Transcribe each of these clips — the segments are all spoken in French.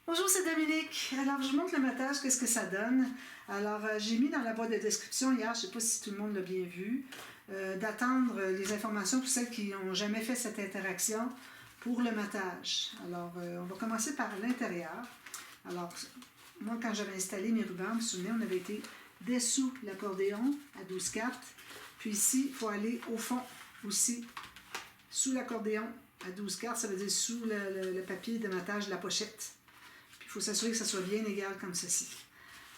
Bonjour, c'est Dominique. Alors, je vous montre le matage, qu'est-ce que ça donne. Alors, j'ai mis dans la boîte de description hier, je ne sais pas si tout le monde l'a bien vu, d'attendre les informations pour celles qui n'ont jamais fait cette interaction pour le matage. Alors, on va commencer par l'intérieur. Alors, moi, quand j'avais installé mes rubans, vous vous souvenez, on avait été dessous l'accordéon à 12 cartes. Puis ici, il faut aller au fond aussi, sous l'accordéon à 12 cartes, ça veut dire sous le papier de matage de la pochette. Il faut s'assurer que ça soit bien égal comme ceci.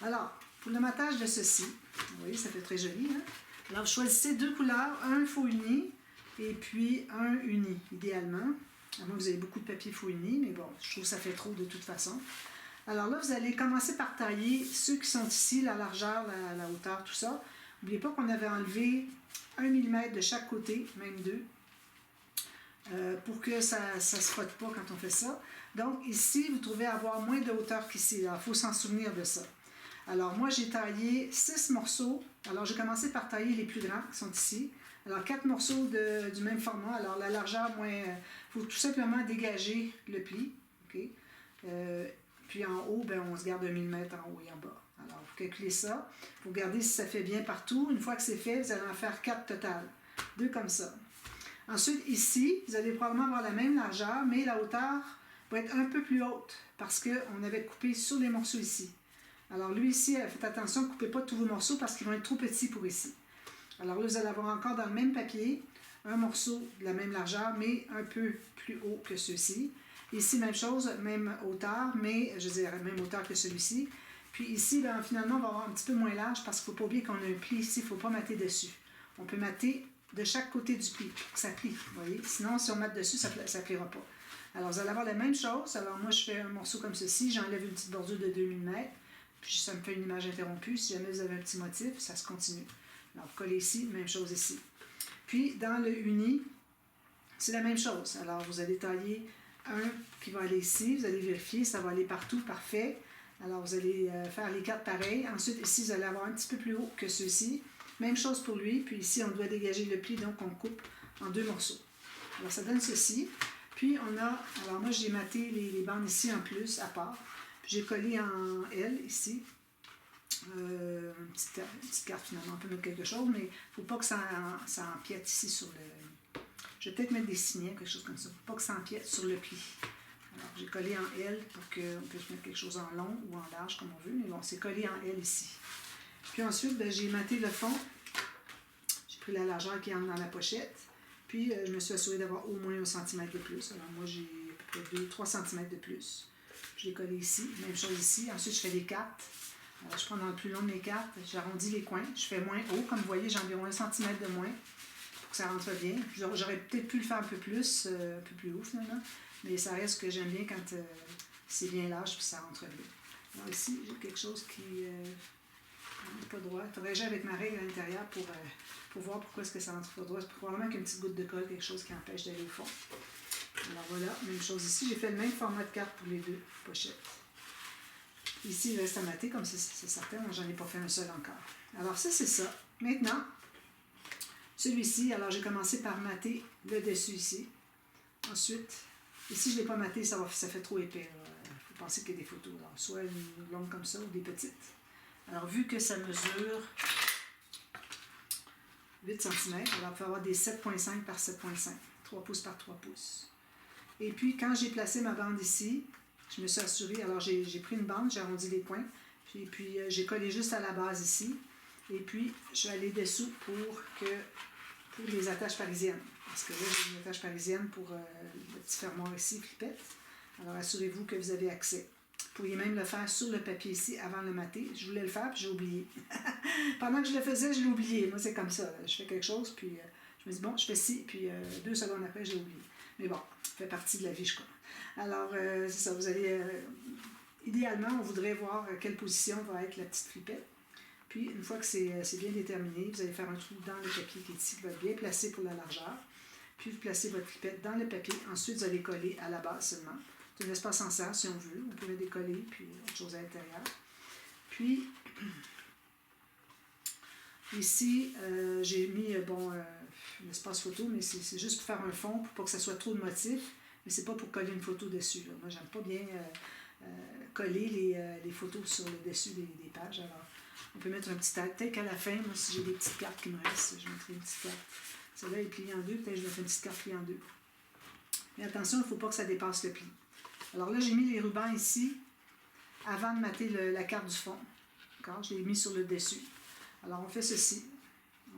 Alors, pour le matage de ceci, vous voyez, ça fait très joli. Hein? Alors, vous choisissez deux couleurs, un faux uni et puis un uni, idéalement. À moins que vous avez beaucoup de papier faux uni, mais bon, je trouve que ça fait trop de toute façon. Alors là, vous allez commencer par tailler ceux qui sont ici, la largeur, la hauteur, tout ça. N'oubliez pas qu'on avait enlevé 1 mm de chaque côté, même deux. Pour que ça ne se frotte pas quand on fait ça. Donc ici, vous trouvez avoir moins de hauteur qu'ici. Il faut s'en souvenir de ça. Alors moi, j'ai taillé 6 morceaux. Alors j'ai commencé par tailler les plus grands qui sont ici. Alors 4 morceaux du même format. Alors la largeur, il faut tout simplement dégager le pli. Okay? Puis en haut, on se garde 1 mm en haut et en bas. Alors vous calculez ça. Vous regardez si ça fait bien partout. Une fois que c'est fait, vous allez en faire 4 total. 2 comme ça. Ensuite, ici, vous allez probablement avoir la même largeur, mais la hauteur va être un peu plus haute parce qu'on avait coupé sur les morceaux ici. Alors lui ici, faites attention, ne coupez pas tous vos morceaux parce qu'ils vont être trop petits pour ici. Alors là, vous allez avoir encore dans le même papier un morceau de la même largeur, mais un peu plus haut que ceux-ci. Ici, même chose, même hauteur, mais je dirais même hauteur que celui-ci. Puis ici, finalement, on va avoir un petit peu moins large parce qu'il ne faut pas oublier qu'on a un pli ici, il ne faut pas mater dessus. On peut mater de chaque côté du pli, pour que ça plie, vous voyez. Sinon, si on mate dessus, ça ne pliera pas. Alors, vous allez avoir la même chose. Alors, moi, je fais un morceau comme ceci. J'enlève une petite bordure de 2 mm. Puis, ça me fait une image interrompue. Si jamais vous avez un petit motif, ça se continue. Alors, vous collez ici, même chose ici. Puis, dans le uni, c'est la même chose. Alors, vous allez tailler un qui va aller ici. Vous allez vérifier, ça va aller partout, parfait. Alors, vous allez faire les 4 pareils. Ensuite, ici, vous allez avoir un petit peu plus haut que ceux-ci. Même chose pour lui, puis ici on doit dégager le pli, donc on coupe en 2 morceaux. Alors ça donne ceci. Puis on a, alors moi j'ai maté les bandes ici en plus, à part. Puis j'ai collé en L ici. Une petite carte finalement, on peut mettre quelque chose, mais il ne faut pas que ça empiète ici sur le... Je vais peut-être mettre des signets, quelque chose comme ça. Il ne faut pas que ça empiète sur le pli. Alors j'ai collé en L pour qu'on puisse mettre quelque chose en long ou en large comme on veut, mais bon, c'est collé en L ici. Puis ensuite, j'ai maté le fond. J'ai pris la largeur qui entre dans la pochette. Puis, je me suis assurée d'avoir au moins 1 cm de plus. Alors, moi, j'ai à peu près 2-3 cm de plus. Je l'ai collé ici. Même chose ici. Ensuite, je fais des cartes. Alors, je prends dans le plus long de mes cartes. J'arrondis les coins. Je fais moins haut. Comme vous voyez, j'ai environ 1 cm de moins pour que ça rentre bien. J'aurais peut-être pu le faire un peu plus haut, finalement. Mais ça reste que j'aime bien quand c'est bien large puis ça rentre bien. Alors, ici, j'ai quelque chose qui... pas droit. Il faudrait que j'aille avec ma règle à l'intérieur pour voir pourquoi est-ce que ça rentre pas droit. C'est probablement qu'une petite goutte de colle, quelque chose qui empêche d'aller au fond. Alors voilà, même chose ici. J'ai fait le même format de carte pour les 2 pochettes. Ici, il reste à mater, comme c'est certain. Moi, j'en ai pas fait un seul encore. Alors ça, c'est ça. Maintenant, celui-ci, alors j'ai commencé par mater le dessus ici. Ensuite, ici, je ne l'ai pas maté, ça fait trop épais. Il faut penser qu'il y a des photos. Alors, soit une longue comme ça ou des petites. Alors, vu que ça mesure 8 cm, alors il faut avoir des 7,5 par 7,5, 3 pouces par 3 pouces. Et puis, quand j'ai placé ma bande ici, je me suis assurée, alors j'ai pris une bande, j'ai arrondi les coins, puis j'ai collé juste à la base ici, et puis je vais aller dessous pour les attaches parisiennes. Parce que là, j'ai une attache parisienne pour le petit fermoir ici, flippette. Alors, assurez-vous que vous avez accès. Vous pourriez même le faire sur le papier ici avant de le mater. Je voulais le faire, puis j'ai oublié. Pendant que je le faisais, je l'ai oublié. Moi, c'est comme ça. Je fais quelque chose, puis je me dis, bon, je fais ci, puis 2 secondes après, j'ai oublié. Mais bon, ça fait partie de la vie, je crois. Alors, c'est ça. Vous allez... idéalement, on voudrait voir quelle position va être la petite flippette. Puis, une fois que c'est bien déterminé, vous allez faire un trou dans le papier qui est ici, qui va être bien placé pour la largeur. Puis, vous placez votre flippette dans le papier. Ensuite, vous allez coller à la base seulement. C'est un espace en serre si on veut. On peut le décoller, puis autre chose à l'intérieur. Puis, ici, j'ai mis un espace photo, mais c'est juste pour faire un fond, pour pas que ça soit trop de motifs. Mais c'est pas pour coller une photo dessus. Là. Moi, j'aime pas bien coller les photos sur le dessus des pages. Alors, on peut mettre un petit tag. Peut-être qu'à la fin, moi, si j'ai des petites cartes qui me restent, je mettrai une petite carte. Celle-là est pliée en deux, peut-être que je mettrai une petite carte pliée en deux. Mais attention, il ne faut pas que ça dépasse le pli. Alors là, j'ai mis les rubans ici avant de mater la carte du fond. D'accord? Je l'ai mis sur le dessus. Alors, on fait ceci.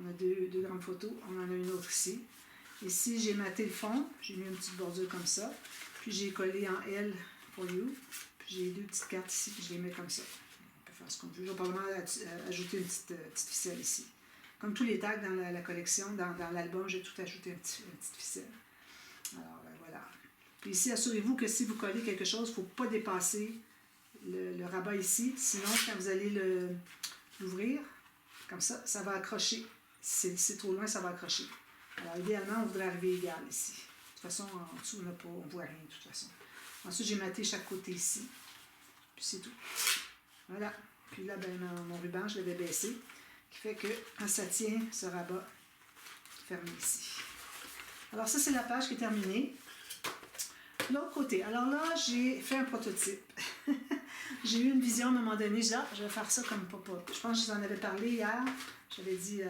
On a deux grandes photos. On en a une autre ici. Ici, j'ai maté le fond. J'ai mis une petite bordure comme ça. Puis, j'ai collé en L for you. Puis, j'ai deux petites cartes ici, puis je les mets comme ça. On peut faire ce qu'on veut. Je vais probablement ajouter une petite ficelle ici. Comme tous les tags dans la collection, dans l'album, j'ai tout ajouté une petite ficelle. Alors, voilà. Puis ici, assurez-vous que si vous collez quelque chose, il ne faut pas dépasser le rabat ici. Sinon, quand vous allez l'ouvrir, comme ça, ça va accrocher. Si c'est trop loin, ça va accrocher. Alors, idéalement, on voudrait arriver égal ici. De toute façon, en dessous, on ne voit rien de toute façon. Ensuite, j'ai maté chaque côté ici. Puis c'est tout. Voilà. Puis là, ben, mon ruban, je l'avais baissé. Qui fait que ça tient ce rabat fermé ici. Alors ça, c'est la page qui est terminée. L'autre côté. Alors là, j'ai fait un prototype. J'ai eu une vision à un moment donné. Je vais faire ça comme papa. Je pense que je vous en avais parlé hier. J'avais dit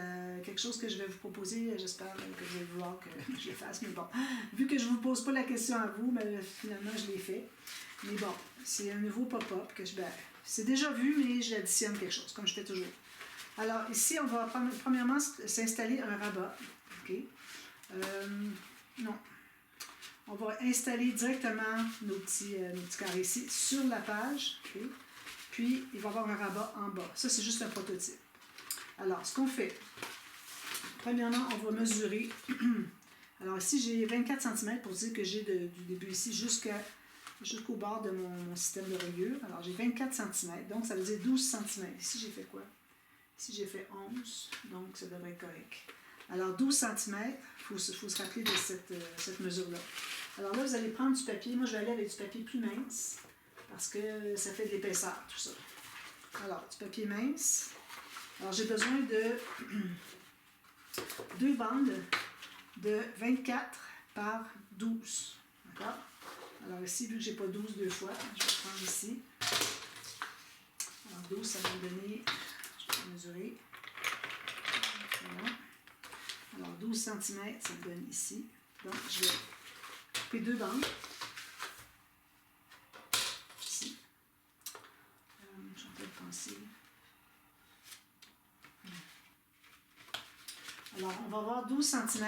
quelque chose que je vais vous proposer. J'espère que vous allez vouloir que je le fasse. Mais bon, vu que je ne vous pose pas la question à vous, mais finalement, je l'ai fait. Mais bon, c'est un nouveau pop-up que c'est déjà vu, mais j'additionne quelque chose, comme je fais toujours. Alors, ici, on va premièrement s'installer un rabat. OK? Non. On va installer directement nos petits carrés ici sur la page. Okay? Puis, il va y avoir un rabat en bas. Ça, c'est juste un prototype. Alors, ce qu'on fait, premièrement, on va mesurer. Alors, ici, j'ai 24 cm pour dire que j'ai du début ici jusqu'au bord de mon système de reliure. Alors, j'ai 24 cm, donc ça veut dire 12 cm. Ici, j'ai fait quoi? Ici, j'ai fait 11, donc ça devrait être correct. Alors, 12 cm, il faut se rappeler de cette mesure-là. Alors là, vous allez prendre du papier. Moi, je vais aller avec du papier plus mince, parce que ça fait de l'épaisseur, tout ça. Alors, du papier mince. Alors, j'ai besoin de deux bandes de 24 par 12. D'accord? Alors ici, vu que je n'ai pas 12 deux fois, je vais prendre ici. Alors, 12, ça va me donner... mesurer. Voilà. Alors, 12 cm, ça me donne ici. Donc, je vais couper deux bandes. Ici. Je suis en train de penser. Alors, on va avoir 12 cm,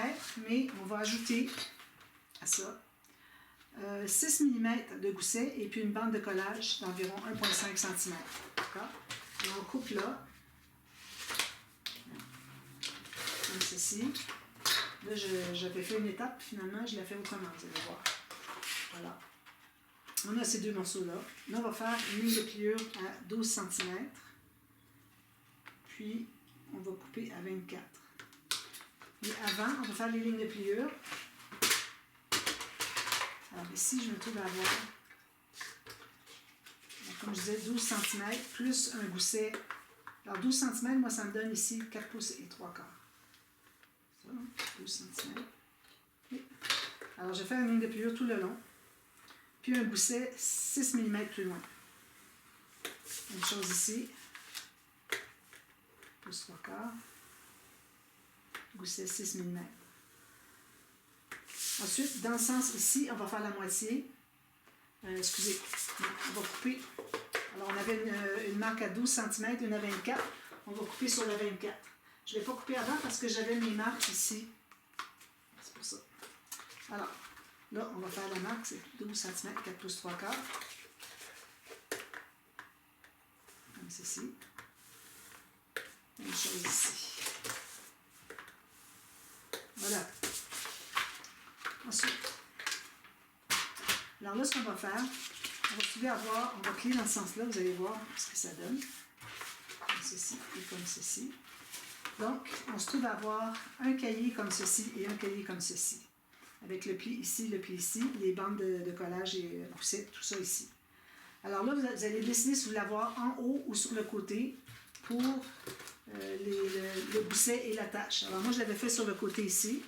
mais on va ajouter à ça 6 mm de gousset et puis une bande de collage d'environ 1,5 cm. D'accord? Et on coupe là. Comme ceci. Là, j'avais fait une étape, finalement, je l'ai fait autrement, vous allez voir. Voilà. On a ces deux morceaux-là. Là, on va faire une ligne de pliure à 12 cm. Puis, on va couper à 24. Et avant, on va faire les lignes de pliure. Alors ici, je me trouve à avoir, comme je disais, 12 cm plus un gousset. Alors 12 cm, moi, ça me donne ici 4 pouces et 3 quarts. Ça, 12 cm. Et alors, je vais faire une ligne de pliure tout le long. Puis un gousset 6 mm plus loin. Même chose ici. Pouce 3 quarts. Gousset 6 mm. Ensuite, dans le sens ici, on va faire la moitié. Excusez, on va couper. Alors, on avait une marque à 12 cm, une à 24. On va couper sur la 24. Je ne l'ai pas coupé avant parce que j'avais mes marques ici. C'est pour ça. Alors, là, on va faire la marque. C'est 12 cm, 4 pouces 3 quarts. Comme ceci. Même chose ici. Voilà. Ensuite, alors là, ce qu'on va faire, on va plier dans ce sens-là, vous allez voir ce que ça donne. Comme ceci et comme ceci. Donc, on se trouve à avoir un cahier comme ceci et un cahier comme ceci. Avec le pli ici, les bandes de collage et gousset, tout ça ici. Alors là, vous allez décider si vous voulez l'avoir en haut ou sur le côté pour le gousset et l'attache. Alors moi, je l'avais fait sur le côté ici.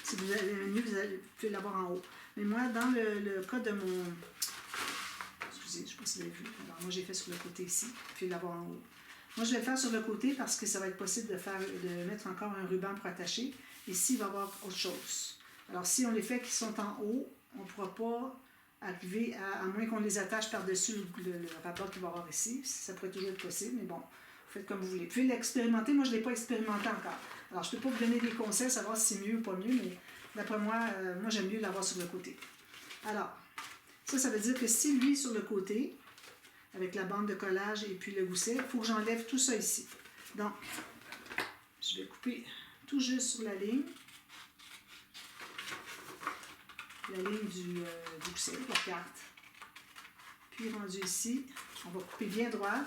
Si vous avez mieux, vous pouvez l'avoir en haut. Mais moi, dans le cas de mon... excusez, je ne sais pas si vous avez vu. Alors moi, j'ai fait sur le côté ici, puis l'avoir en haut. Moi, je vais le faire sur le côté parce que ça va être possible de mettre encore un ruban pour attacher. Ici, il va y avoir autre chose. Alors, si on les fait qui sont en haut, on ne pourra pas arriver à moins qu'on les attache par-dessus le rapport qu'il va y avoir ici. Ça pourrait toujours être possible, mais bon, vous faites comme vous voulez. Vous pouvez l'expérimenter. Moi, je ne l'ai pas expérimenté encore. Alors, je ne peux pas vous donner des conseils, savoir si c'est mieux ou pas mieux, mais d'après moi, moi, j'aime mieux l'avoir sur le côté. Alors, ça veut dire que si lui, sur le côté, avec la bande de collage et puis le gousset, il faut que j'enlève tout ça ici. Donc, je vais couper tout juste sur la ligne du gousset, la carte. Puis, rendu ici, on va couper bien droit.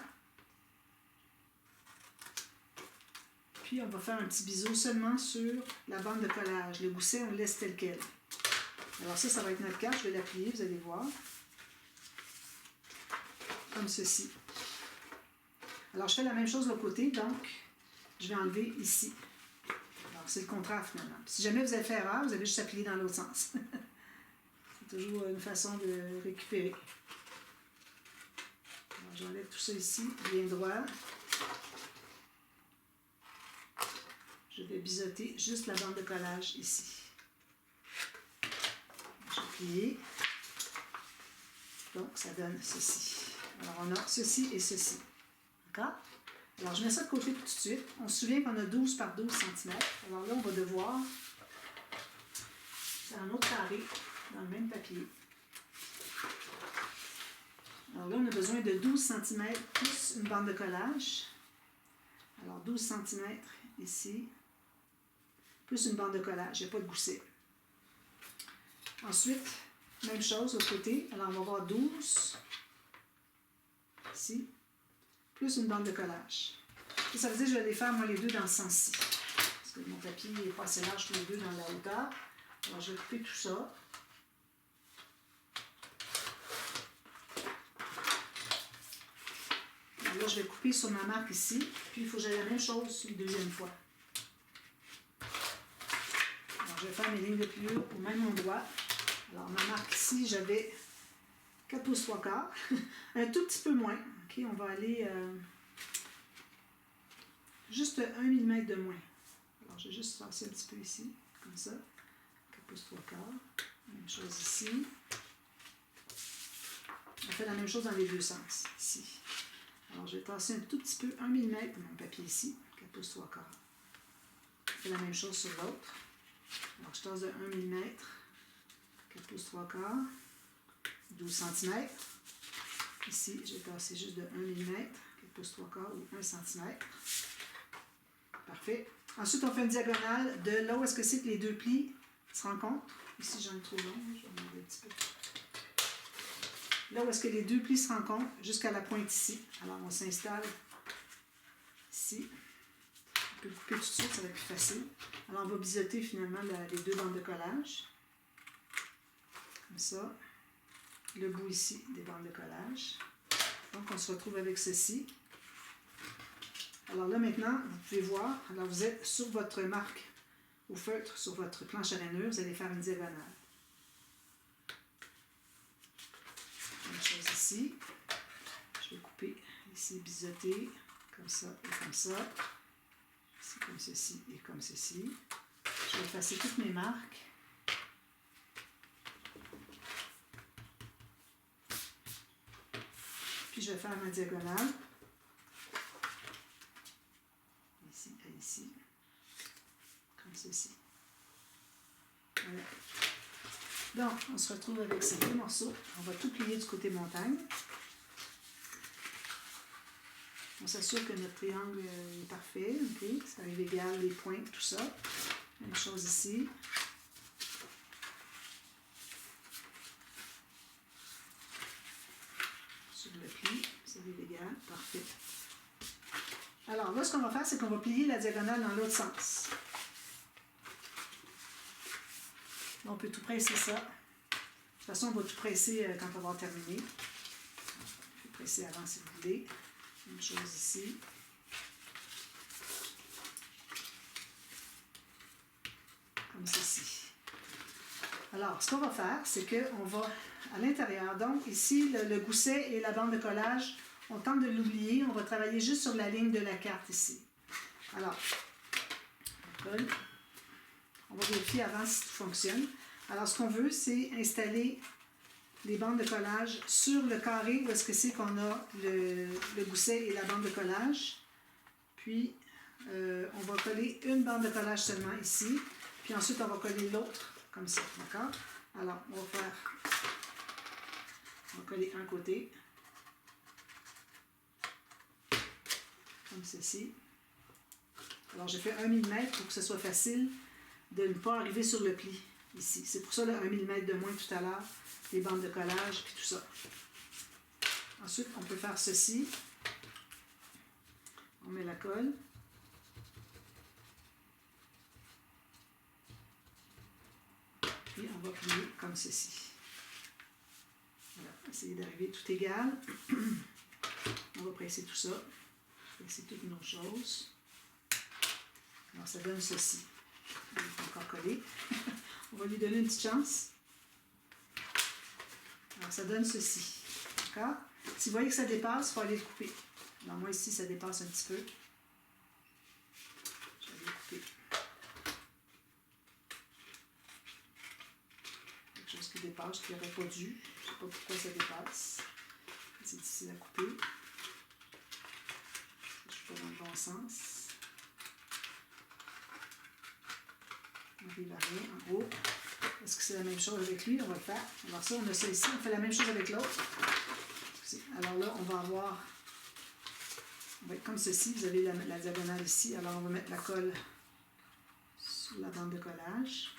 Puis, on va faire un petit biseau seulement sur la bande de collage. Le gousset, on le laisse tel quel. Alors ça va être notre carte. Je vais la plier, vous allez voir. Comme ceci. Alors, je fais la même chose de l'autre côté, donc je vais enlever ici. Alors, c'est le contraire finalement. Si jamais vous avez fait erreur, vous avez juste à plier dans l'autre sens. C'est toujours une façon de récupérer. Alors, j'enlève tout ça ici, bien droit. Je vais biseauter juste la bande de collage ici. Je vais plier. Donc, ça donne ceci. Alors, on a ceci et ceci. D'accord? Alors, je mets ça de côté tout de suite. On se souvient qu'on a 12 par 12 cm. Alors là, on va devoir faire un autre carré dans le même papier. Alors là, on a besoin de 12 cm plus une bande de collage. Alors, 12 cm ici, plus une bande de collage. Il n'y a pas de gousset. Ensuite, même chose au côté. Alors, on va avoir 12 ici, plus une bande de collage. Et ça veut dire que je vais les faire, moi, les deux dans le sens-ci. Parce que mon papier n'est pas assez large tous les deux dans la hauteur. Alors, je vais couper tout ça. Alors là, je vais couper sur ma marque ici. Puis, il faut que j'aille la même chose une deuxième fois. Alors, je vais faire mes lignes de pliure au même endroit. Alors, ma marque ici, j'avais 4 pouces 3 quarts. Un tout petit peu moins. OK, on va aller juste 1 mm de moins. Alors, je vais juste passer un petit peu ici, comme ça. 4 pouces 3 quarts. Même chose ici. On fait la même chose dans les deux sens, ici. Alors, je vais tasser un tout petit peu 1 mm de mon papier ici. 4 pouces 3 quarts. Je fais la même chose sur l'autre. Alors, je tasse de 1 mm. 4 pouces 3 quarts. 12 cm. Ici, je vais tasser juste de 1 mm, 4 pouces 3 quarts ou 1 cm. Parfait. Ensuite, on fait une diagonale de là où est-ce que c'est que les deux plis se rencontrent. Ici, j'en ai trop long, je vais enlever un petit peu. Là où est-ce que les deux plis se rencontrent, jusqu'à la pointe ici. Alors, on s'installe ici. On peut le couper tout de suite, ça va être plus facile. Alors, on va biseauter finalement les deux bandes de collage. Comme ça. Le bout ici des bandes de collage. Donc, on se retrouve avec ceci. Alors là, maintenant, vous pouvez voir, alors vous êtes sur votre marque au feutre, sur votre planche à rainure, vous allez faire une diagonale. Même chose ici. Je vais couper ici, biseauter, comme ça et comme ça. Ici, comme ceci et comme ceci. Je vais effacer toutes mes marques. Puis je vais faire ma diagonale. Ici et ici. Comme ceci. Voilà. Donc, on se retrouve avec ces deux morceaux. On va tout plier du côté montagne. On s'assure que notre triangle est parfait. Okay. Ça arrive égal, les pointes, tout ça. Même chose ici. Sur le pli, c'est légal, parfait. Alors là, ce qu'on va faire, c'est qu'on va plier la diagonale dans l'autre sens. On peut tout presser ça. De toute façon, on va tout presser quand on va terminer. Je vais presser avant si vous voulez. Même chose ici. Comme ceci. Alors, ce qu'on va faire, c'est qu'on va à l'intérieur. Donc, ici, le gousset et la bande de collage, on tente de l'oublier. On va travailler juste sur la ligne de la carte ici. Alors, on colle. On va vérifier avant si tout fonctionne. Alors, ce qu'on veut, c'est installer les bandes de collage sur le carré où est-ce que c'est qu'on a le gousset et la bande de collage. Puis, on va coller une bande de collage seulement ici. Puis ensuite, on va coller l'autre comme ça, d'accord? Alors, on va coller un côté, comme ceci. Alors, j'ai fait 1 mm pour que ce soit facile de ne pas arriver sur le pli ici. C'est pour ça, là, 1 mm de moins tout à l'heure, les bandes de collage, puis tout ça. Ensuite, on peut faire ceci. On met la colle. Puis, on va plier comme ceci. Voilà, essayer d'arriver tout égal. On va presser tout ça. Presser toutes nos choses. Alors, ça donne ceci. Il faut encore coller. On va lui donner une petite chance. Alors, ça donne ceci. D'accord? Si vous voyez que ça dépasse, il faut aller le couper. Alors, moi, ici, ça dépasse un petit peu. Je vais aller le couper. Quelque chose qui dépasse, qui n'aurait pas dû. Je ne sais pas pourquoi ça dépasse. C'est difficile à couper. Je ne suis pas dans le bon sens. On arrive à rien, en gros. Est-ce que c'est la même chose avec lui? On va le faire. Alors ça, on a ça ici. On fait la même chose avec l'autre. Alors là, on va avoir... On va être comme ceci. Vous avez la diagonale ici. Alors on va mettre la colle sur la bande de collage.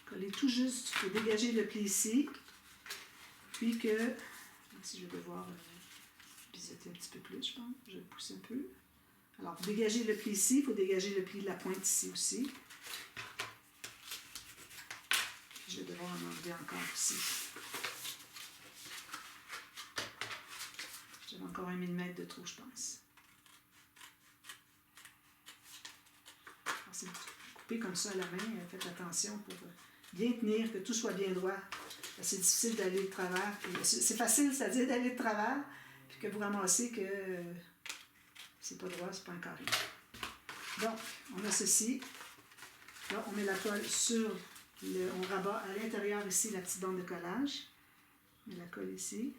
Coller tout juste. Il faut dégager le pli ici. Puis que... Si je vais devoir biseauter un petit peu plus, je pense. Je vais pousser un peu. Alors, pour dégager le pli ici, il faut dégager le pli de la pointe ici aussi. Je vais devoir en enlever encore ici. J'avais encore 1 mm de trop, je pense. Alors, c'est coupé comme ça à la main. Faites attention pour bien tenir, que tout soit bien droit. C'est difficile d'aller de travers. C'est facile, c'est-à-dire d'aller de travers, puis que vous ramassez que... c'est pas droit, c'est pas un carré. Donc, on a ceci. Là, on met la colle sur on rabat à l'intérieur ici la petite bande de collage. On met la colle ici.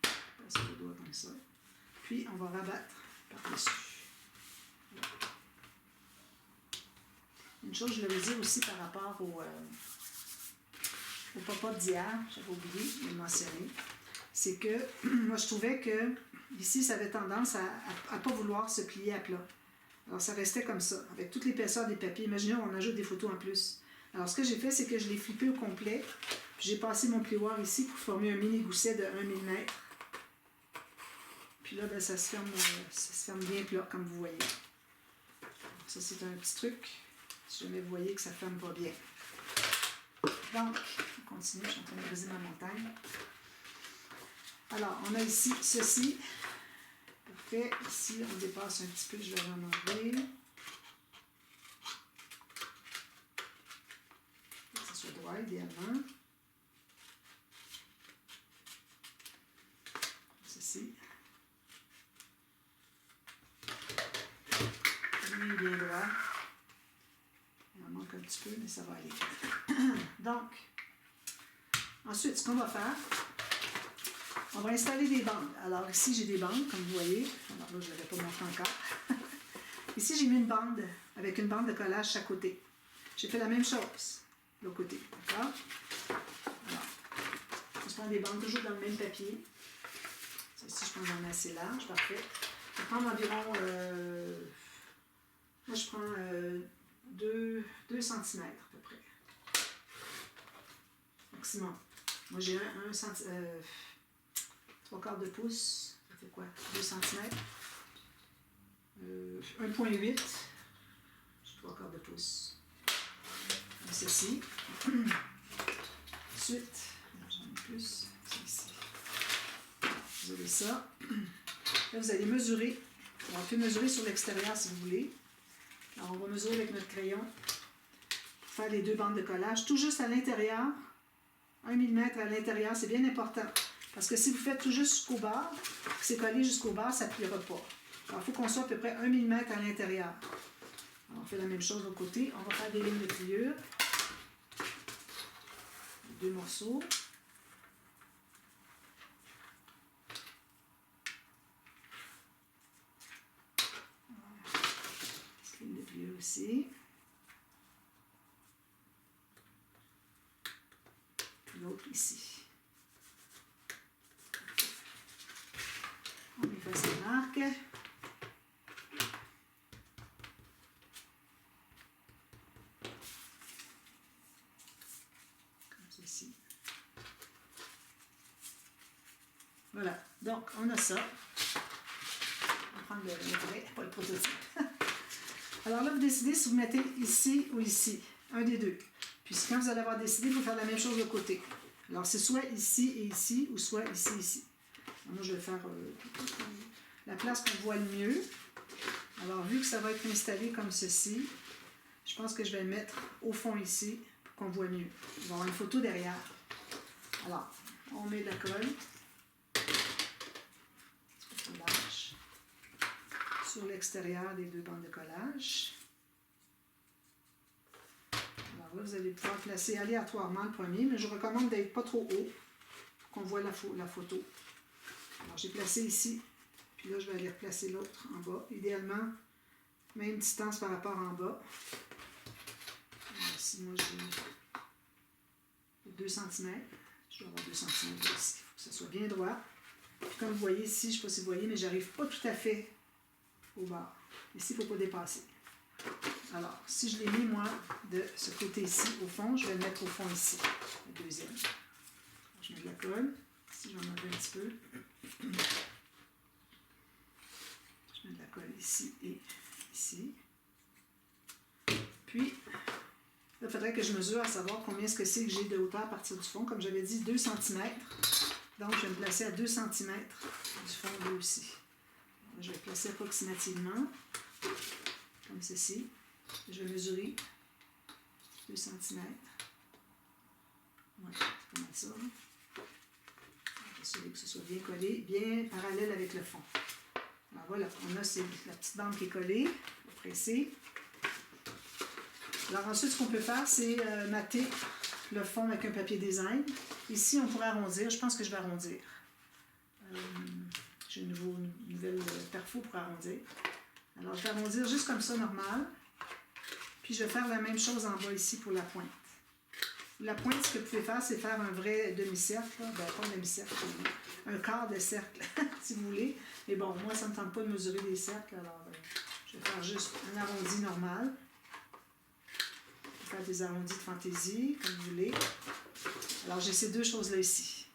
On passe le doigt comme ça. Puis, on va rabattre par-dessus. Une chose, je l'avais dit aussi par rapport au pop-up d'hier, j'avais oublié de le mentionner. C'est que moi, je trouvais que ici, ça avait tendance à ne pas vouloir se plier à plat. Alors, ça restait comme ça, avec toute l'épaisseur des papiers. Imaginez, on ajoute des photos en plus. Alors, ce que j'ai fait, c'est que je l'ai flippé au complet. Puis, j'ai passé mon plioir ici pour former un mini gousset de 1 mm. Puis là, ben, ça se ferme bien plat, comme vous voyez. Alors, ça, c'est un petit truc. Si jamais vous voyez que ça ne ferme pas bien. Donc, on continue. Je suis en train de briser ma montagne. Alors, on a ici ceci. Parfait. Ici, on dépasse un petit peu. Je vais en enlever. Que ce soit droit, idéalement. Ceci. Lui, bien droit. Il en manque un petit peu, mais ça va aller. Donc, ensuite, ce qu'on va faire, on va installer des bandes. Alors ici, j'ai des bandes, comme vous voyez. Alors là, je ne l'avais pas montré encore. Ici, j'ai mis une bande avec une bande de collage chaque côté. J'ai fait la même chose de l'autre côté. D'accord? Alors, on se prend des bandes toujours dans le même papier. Ici, je pense que j'en ai assez large. Parfait. Je vais prendre environ... moi, je prends 2 cm à peu près. Maximum. Moi, j'ai 3/4 de pouce, ça fait quoi? 2 cm. 1,8. 3/4 de pouce. Comme ceci. Ensuite, j'en ai plus. C'est ici. Vous avez ça. Là, vous allez mesurer Alors, on peut mesurer sur l'extérieur si vous voulez. Alors, on va mesurer avec notre crayon pour faire les 2 bandes de collage. Tout juste à l'intérieur, 1 mm à l'intérieur, c'est bien important. Parce que si vous faites tout juste jusqu'au bord, que c'est collé jusqu'au bord, ça ne pliera pas. Alors, il faut qu'on soit à peu près 1 mm à l'intérieur. On fait la même chose de l'autre côté. On va faire des lignes de pliure. 2 morceaux. Ligne de pliure aussi. L'autre ici. On efface les marques. Voilà, donc on a ça. On va prendre le vrai, pas le prototype. Alors là, vous décidez si vous mettez ici ou ici, un des deux. Puis quand vous allez avoir décidé, il faut faire la même chose de l'autre côté. Alors c'est soit ici et ici, ou soit ici et ici. Alors, moi, je vais faire la place qu'on voit le mieux. Alors, vu que ça va être installé comme ceci, je pense que je vais le mettre au fond ici, pour qu'on voit mieux. On va avoir une photo derrière. Alors, on met de la colle. Sur l'extérieur des 2 bandes de collage. Alors là, vous allez pouvoir placer aléatoirement le premier, mais je recommande d'être pas trop haut pour qu'on voit la photo. Alors j'ai placé ici, puis là je vais aller replacer l'autre en bas. Idéalement, même distance par rapport en bas. Alors ici, moi j'ai 2 cm. Je dois avoir 2 cm ici. Il faut que ça soit bien droit. Puis comme vous voyez ici, je ne sais pas si vous voyez, mais j'arrive pas tout à fait au bas. Ici, il ne faut pas dépasser. Alors, si je l'ai mis, moi, de ce côté-ci, au fond, je vais le mettre au fond ici, le deuxième. Alors, je mets de la colle. Ici, j'en enlève un petit peu. Je mets de la colle ici et ici. Puis, là, il faudrait que je mesure à savoir combien est-ce que c'est que j'ai de hauteur à partir du fond. Comme j'avais dit, 2 cm. Donc, je vais me placer à 2 cm du fond bleu aussi. Je vais placer approximativement, comme ceci. Je vais mesurer 2 cm. Ouais, c'est comme ça. On va assurer que ce soit bien collé, bien parallèle avec le fond. Alors voilà, on a la petite bande qui est collée. On va presser. Alors ensuite, ce qu'on peut faire, c'est mater le fond avec un papier design. Ici, on pourrait arrondir. Je pense que je vais arrondir. J'ai une nouvelle perfo pour arrondir. Alors, je vais arrondir juste comme ça, normal. Puis, je vais faire la même chose en bas ici pour la pointe. La pointe, ce que vous pouvez faire, c'est faire un vrai demi-cercle. Ben, pas un demi-cercle, un quart de cercle, si vous voulez. Mais bon, moi, ça ne me tente pas de mesurer des cercles. Alors, je vais faire juste un arrondi normal. Je vais faire des arrondis de fantaisie, comme vous voulez. Alors, j'ai ces 2 choses-là ici.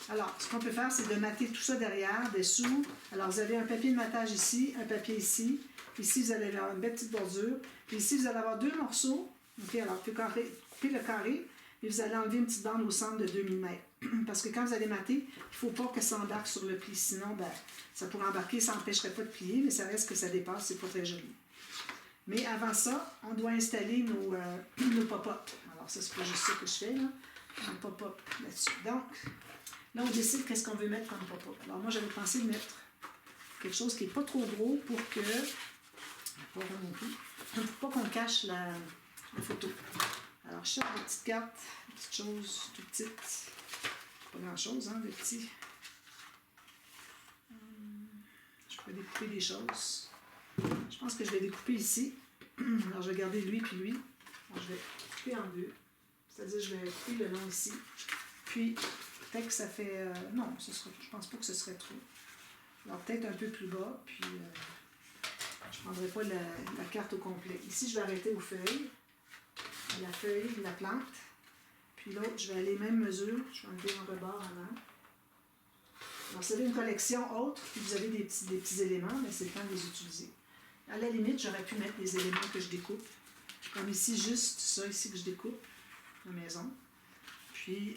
Alors, ce qu'on peut faire, c'est de mater tout ça derrière, dessous. Alors, vous avez un papier de matage ici, un papier ici. Ici, vous allez avoir une belle petite bordure. Puis ici, vous allez avoir 2 morceaux. OK, alors, vous pouvez couper le carré. Et vous allez enlever une petite bande au centre de 2 mm. Parce que quand vous allez mater, il ne faut pas que ça embarque sur le pli. Sinon, ben, ça pourrait embarquer, ça n'empêcherait pas de plier, mais ça reste que ça dépasse. C'est pas très joli. Mais avant ça, on doit installer nos pop-up. Alors, ça, c'est pas juste ça que je fais, là. Un pop-up là-dessus. Donc, là, on décide qu'est-ce qu'on veut mettre comme pop-up. Alors, moi, j'avais pensé de mettre quelque chose qui n'est pas trop gros pour que... Pas non plus. Pour pas qu'on cache la photo. Alors, je cherche des petites cartes, des petites choses tout petites. Pas grand-chose, hein, des petits. Je pourrais découper des choses. Je pense que je vais découper ici. Alors, je vais garder lui puis lui. Alors, je vais couper en 2. C'est-à-dire, je vais couper le long ici. Puis, peut-être que ça fait... non, je pense pas que ce serait trop. Alors, peut-être un peu plus bas. Puis, je ne prendrai pas la carte au complet. Ici, je vais arrêter aux feuilles. La feuille, la plante. Puis l'autre, je vais aller même mesure. Je vais enlever un rebord avant. Alors, vous avez une collection autre, puis vous avez des petits éléments, mais c'est le temps de les utiliser. À la limite, j'aurais pu mettre des éléments que je découpe. Comme ici, juste ça ici que je découpe, la maison. Puis,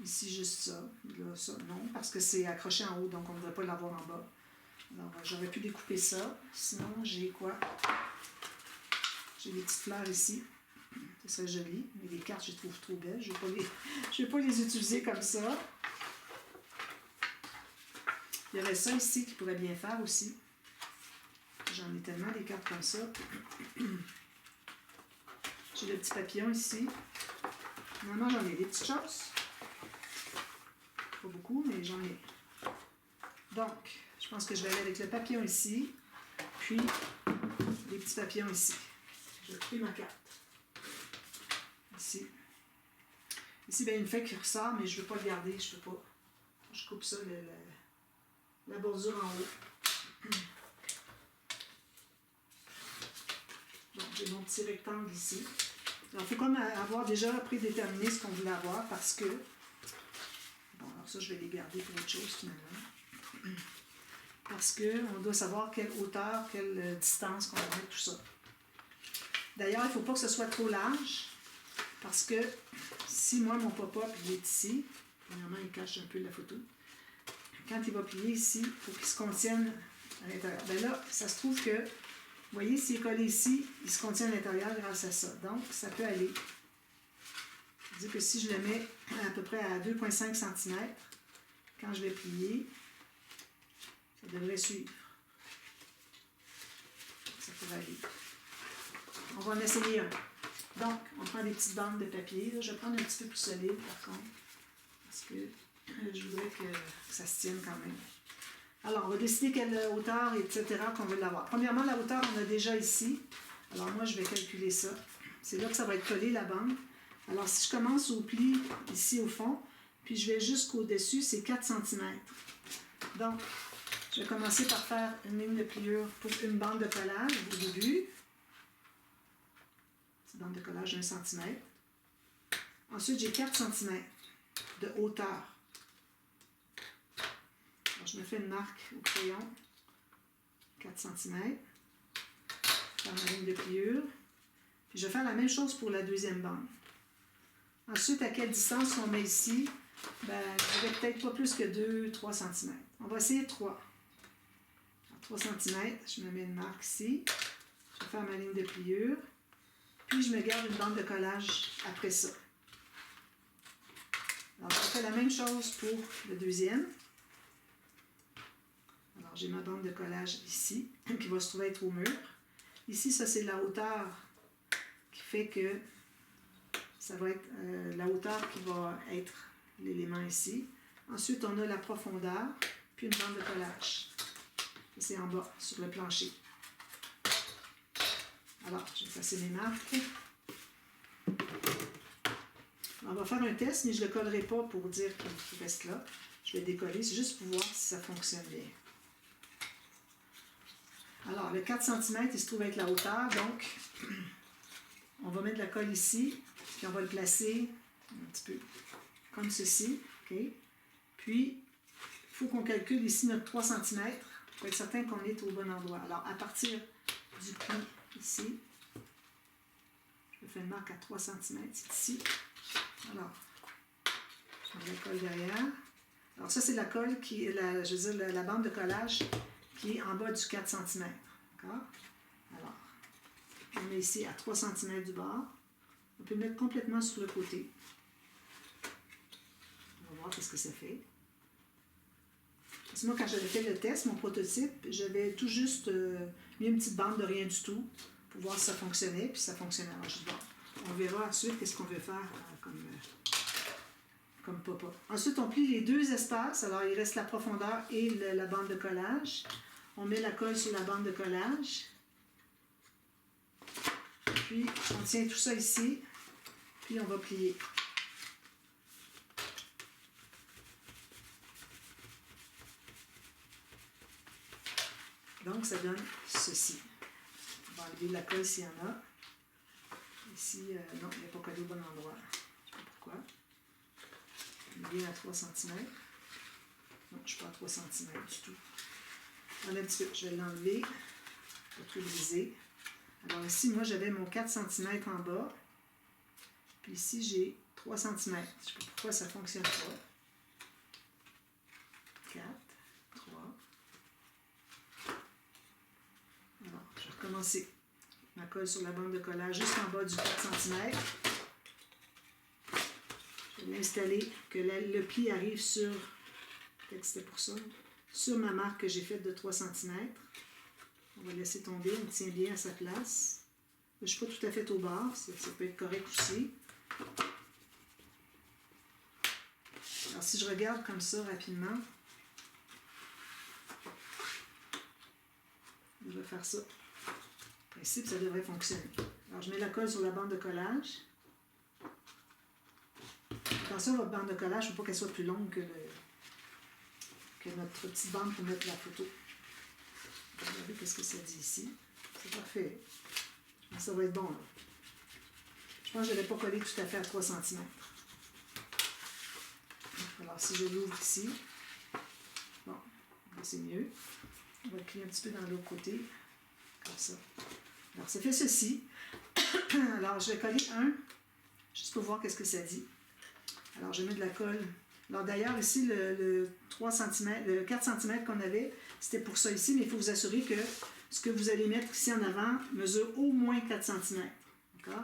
Ici, juste ça. Là, ça, non, parce que c'est accroché en haut, donc on ne devrait pas l'avoir en bas. Alors, j'aurais pu découper ça. Sinon, j'ai quoi? J'ai des petites fleurs ici. Ce serait joli. Mais les cartes, je les trouve trop belles. Je ne vais pas les utiliser comme ça. Il y aurait ça ici qui pourrait bien faire aussi. J'en ai tellement des cartes comme ça. J'ai le petit papillon ici. Normalement, j'en ai des petites choses. Pas beaucoup, mais j'en ai. Donc, je pense que je vais aller avec le papillon ici. Puis, les petits papillons ici. Je vais couper ma carte. Ici. Ici, bien, une feuille qui ressort, mais je ne veux pas le garder. Je peux pas. Je coupe ça, la bordure en haut. Donc, j'ai mon petit rectangle ici. Alors, il faut comme avoir déjà prédéterminé ce qu'on voulait avoir parce que... Bon, alors ça, je vais les garder pour autre chose finalement. Parce qu'on doit savoir quelle hauteur, quelle distance qu'on va mettre, tout ça. D'ailleurs, il ne faut pas que ce soit trop large parce que si moi, mon pop-up, il est ici, premièrement, il cache un peu la photo. Quand il va plier ici, il faut qu'il se contienne à l'intérieur. Bien là, ça se trouve que, vous voyez, s'il est collé ici, il se contient à l'intérieur grâce à ça. Donc, ça peut aller. C'est-à-dire que si je le mets à peu près à 2,5 cm, quand je vais plier, ça devrait suivre. Ça pourrait aller. On va en essayer un. Donc, on prend des petites bandes de papier. Là, je vais prendre un petit peu plus solide, par contre, parce que je voudrais que ça se tienne quand même. Alors, on va décider quelle hauteur, etc., qu'on veut l'avoir. Premièrement, la hauteur, on a déjà ici. Alors, moi, je vais calculer ça. C'est là que ça va être collé, la bande. Alors, si je commence au pli, ici au fond, puis je vais jusqu'au-dessus, c'est 4 cm. Donc, je vais commencer par faire une ligne de pliure pour une bande de collage au début. Cette bande de collage 1 cm. Ensuite, j'ai 4 cm de hauteur. Alors, je me fais une marque au crayon. 4 cm. Faire ma ligne de pliure. Puis je vais faire la même chose pour la deuxième bande. Ensuite, à quelle distance on met ici? Ben, je vais peut-être pas plus que 2-3 cm. On va essayer 3. 3 cm, je me mets une marque ici. Je vais faire ma ligne de pliure. Puis, je me garde une bande de collage après ça. Alors, je fais la même chose pour le deuxième. Alors, j'ai ma bande de collage ici, qui va se trouver être au mur. Ici, ça, c'est la hauteur qui fait que ça va être la hauteur qui va être l'élément ici. Ensuite, on a la profondeur, puis une bande de collage. C'est en bas, sur le plancher. Alors, je vais effacer mes marques. On va faire un test, mais je ne le collerai pas pour dire qu'il reste là. Je vais décoller, c'est juste pour voir si ça fonctionne bien. Alors, le 4 cm, il se trouve être la hauteur, donc on va mettre la colle ici, puis on va le placer un petit peu comme ceci. Okay? Puis, il faut qu'on calcule ici notre 3 cm pour être certain qu'on est au bon endroit. Alors, à partir du pli ici, je fais une marque à 3 cm, c'est ici. Alors, je mets la colle derrière. Alors, ça, c'est la colle qui est, je veux dire, la bande de collage qui est en bas du 4 cm. D'accord? Alors, on met ici à 3 cm du bord. On peut le mettre complètement sur le côté. On va voir ce que ça fait. Parce que moi, quand j'avais fait le test, mon prototype, j'avais tout juste mis une petite bande de rien du tout pour voir si ça fonctionnait, puis ça fonctionnait. Alors, je dis, bon, on verra ensuite qu'est-ce qu'on veut faire comme papa. Ensuite, on plie les deux espaces. Alors, il reste la profondeur et la bande de collage. On met la colle sur la bande de collage. Puis, on tient tout ça ici. Puis, on va plier. Donc, ça donne ceci. On va enlever la colle s'il y en a. Ici, non, il n'est pas collé au bon endroit. Je ne sais pas pourquoi. Il est bien à 3 cm. Non, je ne suis pas à 3 cm du tout. On a un petit peu. Je vais l'enlever. Pas trop briser. Alors ici, moi, j'avais mon 4 cm en bas. Puis ici, j'ai 3 cm. Je ne sais pas pourquoi ça ne fonctionne pas. 4, 3. Alors, je vais recommencer ma colle sur la bande de collage juste en bas du 4 cm. Je vais l'installer, que le pli arrive sur, peut-être que c'était pour ça, sur ma marque que j'ai faite de 3 cm. On va laisser tomber, on tient bien à sa place. Je ne suis pas tout à fait au bord, ça peut être correct aussi. Alors si je regarde comme ça rapidement, je vais faire ça. En principe, ça devrait fonctionner. Alors je mets la colle sur la bande de collage. Attention, votre bande de collage, il ne faut pas qu'elle soit plus longue que notre petite bande pour mettre la photo. Regardez qu'est-ce que ça dit ici. C'est parfait. Ça va être bon, là. Je pense que je ne l'ai pas collé tout à fait à 3 cm. Alors, si je l'ouvre ici, bon, c'est mieux. On va le plier un petit peu dans l'autre côté, comme ça. Alors, ça fait ceci. Alors, je vais coller un, juste pour voir qu'est-ce que ça dit. Alors, je mets de la colle. Alors, d'ailleurs, ici, le 3 cm, le 4 cm qu'on avait, c'était pour ça ici, mais il faut vous assurer que ce que vous allez mettre ici en avant mesure au moins 4 cm. D'accord?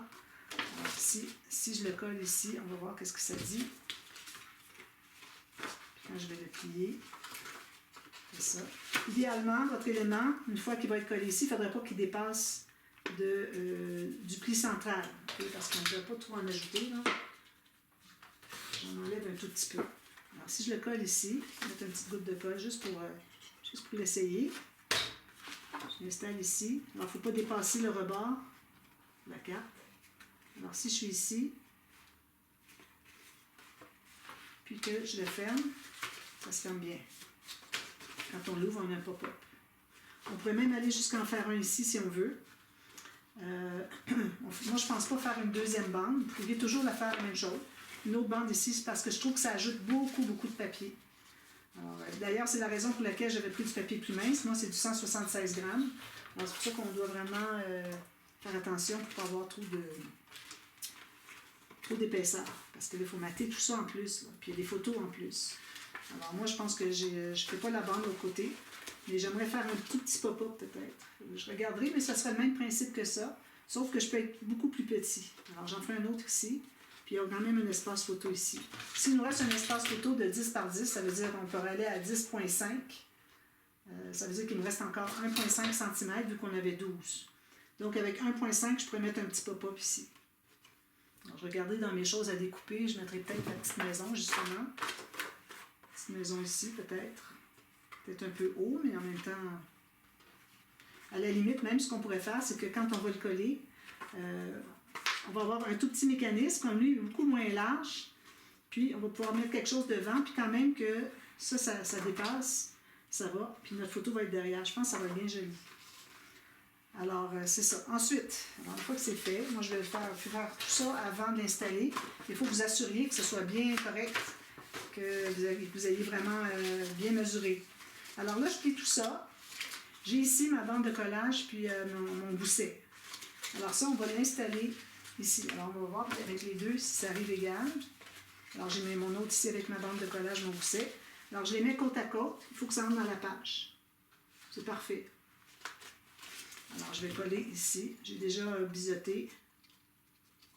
Alors, si je le colle ici, on va voir qu'est-ce que ça dit. Quand je vais le plier, c'est ça. Idéalement, votre élément, une fois qu'il va être collé ici, il ne faudrait pas qu'il dépasse du pli central. Okay? Parce qu'on ne doit pas trop en ajouter. J'en enlève un tout petit peu. Alors, si je le colle ici, je vais mettre une petite goutte de colle juste pour l'essayer. Je l'installe ici. Alors, il ne faut pas dépasser le rebord de la carte. Alors, si je suis ici, puis que je le ferme, ça se ferme bien. Quand on l'ouvre, on a un pop-up. On pourrait même aller jusqu'à en faire un ici si on veut. Moi, je ne pense pas faire une deuxième bande. Vous pouvez toujours la faire la même chose. Une autre bande ici, c'est parce que je trouve que ça ajoute beaucoup de papier. D'ailleurs, c'est la raison pour laquelle j'avais pris du papier plus mince. Moi, c'est du 176 grammes. Alors, c'est pour ça qu'on doit vraiment faire attention pour ne pas avoir trop d'épaisseur. Parce que là, il faut mater tout ça en plus. Là. Puis il y a des photos en plus. Alors, moi, je pense que je ne fais pas la bande au côté. Mais j'aimerais faire un tout petit pop-up peut-être. Je regarderai, mais ça serait le même principe que ça. Sauf que je peux être beaucoup plus petit. Alors, j'en fais un autre ici. Puis il y a quand même un espace photo ici. S'il nous reste un espace photo de 10 par 10, ça veut dire qu'on pourrait aller à 10,5. Ça veut dire qu'il me reste encore 1,5 cm vu qu'on avait 12. Donc avec 1,5, je pourrais mettre un petit pop-up ici. Alors, je vais regarder dans mes choses à découper. Je mettrai peut-être la petite maison, justement. Petite maison ici, peut-être. Peut-être un peu haut, mais en même temps... À la limite, même ce qu'on pourrait faire, c'est que quand on va le coller... on va avoir un tout petit mécanisme, comme lui, beaucoup moins large. Puis, on va pouvoir mettre quelque chose devant. Puis, quand même que ça dépasse, ça va. Puis, notre photo va être derrière. Je pense que ça va être bien joli. Alors, c'est ça. Ensuite, une fois que c'est fait, moi, je vais faire tout ça avant de l'installer. Il faut que vous assuriez que ce soit bien correct, que vous ayez vraiment bien mesuré. Alors là, je plie tout ça. J'ai ici ma bande de collage, puis mon gousset. Alors ça, on va l'installer ici. Alors, on va voir avec les deux si ça arrive égal. Alors, j'ai mis mon autre ici avec ma bande de collage, mon gousset. Alors, je les mets côte à côte. Il faut que ça rentre dans la page. C'est parfait. Alors, je vais coller ici. J'ai déjà biseauté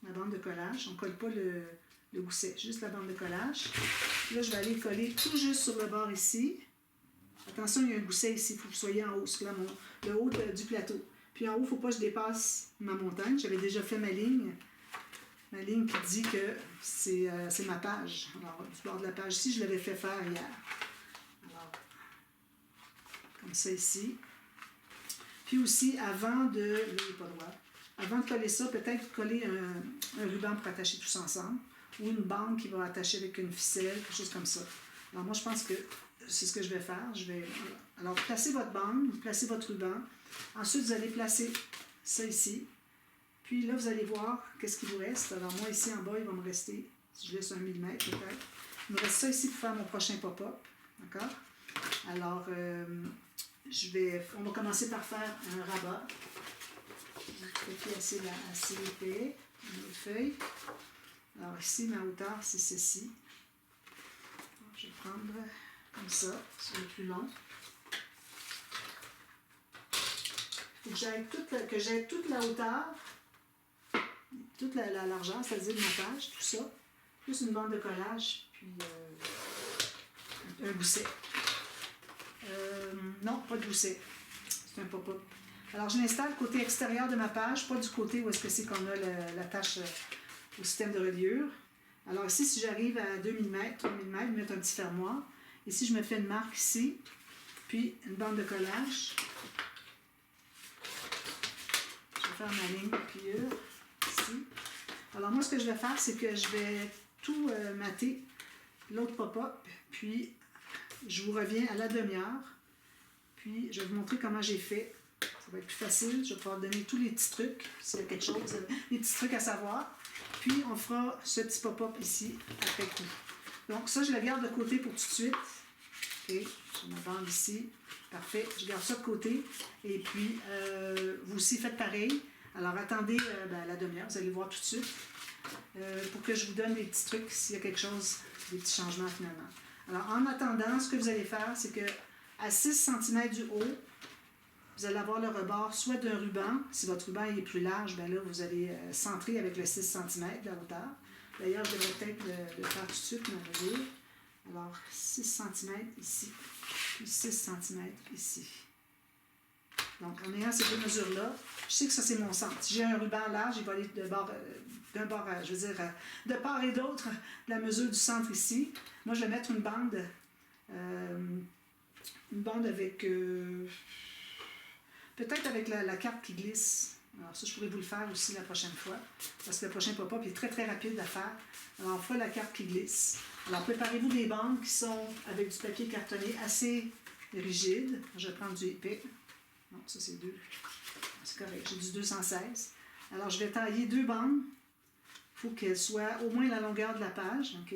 ma bande de collage. On ne colle pas le gousset, juste la bande de collage. Puis là, je vais aller coller tout juste sur le bord ici. Attention, il y a un gousset ici. Il faut que vous soyez en haut. C'est là le haut du plateau. Puis en haut, il ne faut pas que je dépasse ma montagne. J'avais déjà fait ma ligne. Ma ligne qui dit que c'est ma page. Alors, du bord de la page ici, je l'avais fait faire hier. Alors, comme ça ici. Puis aussi, avant de coller ça, peut-être coller un ruban pour attacher tout ça ensemble. Ou une bande qui va attacher avec une ficelle, quelque chose comme ça. Alors moi, je pense que c'est ce que je vais faire. Alors, placez votre bande, vous placez votre ruban. Ensuite, vous allez placer ça ici. Puis là, vous allez voir qu'est-ce qu'il vous reste. Alors moi, ici en bas, il va me rester, si je laisse 1 mm peut-être, il me reste ça ici pour faire mon prochain pop-up. D'accord? Alors, on va commencer par faire un rabat. Un papier assez épais, une autre feuille. Alors ici, ma hauteur, c'est ceci. Je vais prendre comme ça, sur le plus long. Il faut que j'aille toute la hauteur, toute la largeur, c'est-à-dire le montage, tout ça, plus une bande de collage, puis un gousset. Non, pas de gousset. C'est un pop-up. Alors, je l'installe côté extérieur de ma page, pas du côté où est-ce que c'est qu'on a l'attache au système de reliure. Alors ici, si j'arrive à 2 mm, 3 mm, je vais mettre un petit fermoir. Ici, je me fais une marque ici, puis une bande de collage. Je vais faire ma ligne de pliure ici. Alors moi, ce que je vais faire, c'est que je vais tout mater, l'autre pop-up, puis je vous reviens à la demi-heure. Puis je vais vous montrer comment j'ai fait. Ça va être plus facile. Je vais pouvoir donner tous les petits trucs, s'il y a quelque chose, les petits trucs à savoir. Puis on fera ce petit pop-up ici après coup. Donc ça, je le garde de côté pour tout de suite. OK, je me bande ici. Parfait, je garde ça de côté. Et puis, vous aussi faites pareil. Alors attendez à la demi-heure, vous allez voir tout de suite. Pour que je vous donne des petits trucs s'il y a quelque chose, des petits changements finalement. Alors en attendant, ce que vous allez faire, c'est que à 6 cm du haut, vous allez avoir le rebord soit d'un ruban. Si votre ruban est plus large, bien là, vous allez centrer avec le 6 cm de la hauteur. D'ailleurs, je devrais peut-être le faire tout de suite, ma mesure. Alors, 6 cm ici, puis 6 cm ici. Donc, en ayant ces deux mesures-là, je sais que ça, c'est mon centre. Si j'ai un ruban large, il va aller d'un bord, je veux dire, de part et d'autre, la mesure du centre ici. Moi, je vais mettre une bande avec, peut-être avec la carte qui glisse. Alors ça, je pourrais vous le faire aussi la prochaine fois, parce que le prochain pop-up est très, très rapide à faire. Alors, on fera la carte qui glisse. Alors, préparez-vous des bandes qui sont avec du papier cartonné assez rigide. Je vais prendre du épais. Non, ça, c'est 2. C'est correct, j'ai du 216. Alors, je vais tailler 2 bandes. Il faut qu'elles soient au moins la longueur de la page, OK?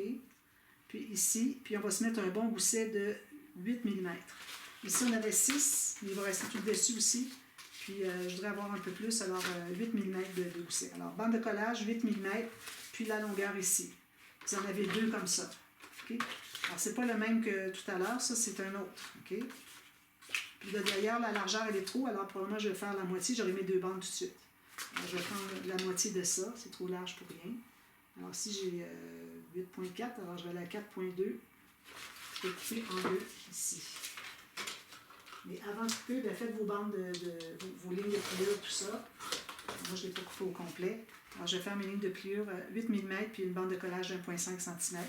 Puis ici, puis on va se mettre un bon gousset de 8 mm. Ici, on avait 6, mais il va rester tout dessus aussi. Puis, je voudrais avoir un peu plus, alors 8 mm de gousset. Alors, bande de collage, 8 mm, puis la longueur ici. Vous en avez 2 comme ça. OK? Alors, c'est pas le même que tout à l'heure, ça, c'est un autre. OK? Puis là, derrière, la largeur, elle est trop, alors probablement, je vais faire la moitié. J'aurai mes 2 bandes tout de suite. Alors, je vais prendre la moitié de ça. C'est trop large pour rien. Alors, si j'ai 8.4, alors je vais aller à 4.2. Je vais couper en 2 ici. Mais avant de couper, bien, faites vos bandes, vos lignes de pliure, tout ça. Alors, moi, je ne l'ai pas coupé au complet. Alors, je vais faire mes lignes de pliure 8 mm, puis une bande de collage de 1,5 cm.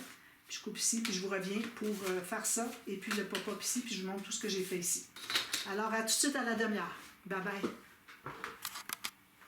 Puis je coupe ici, puis je vous reviens pour faire ça, et puis le pop-up ici, puis je vous montre tout ce que j'ai fait ici. Alors, à tout de suite à la demi-heure. Bye bye!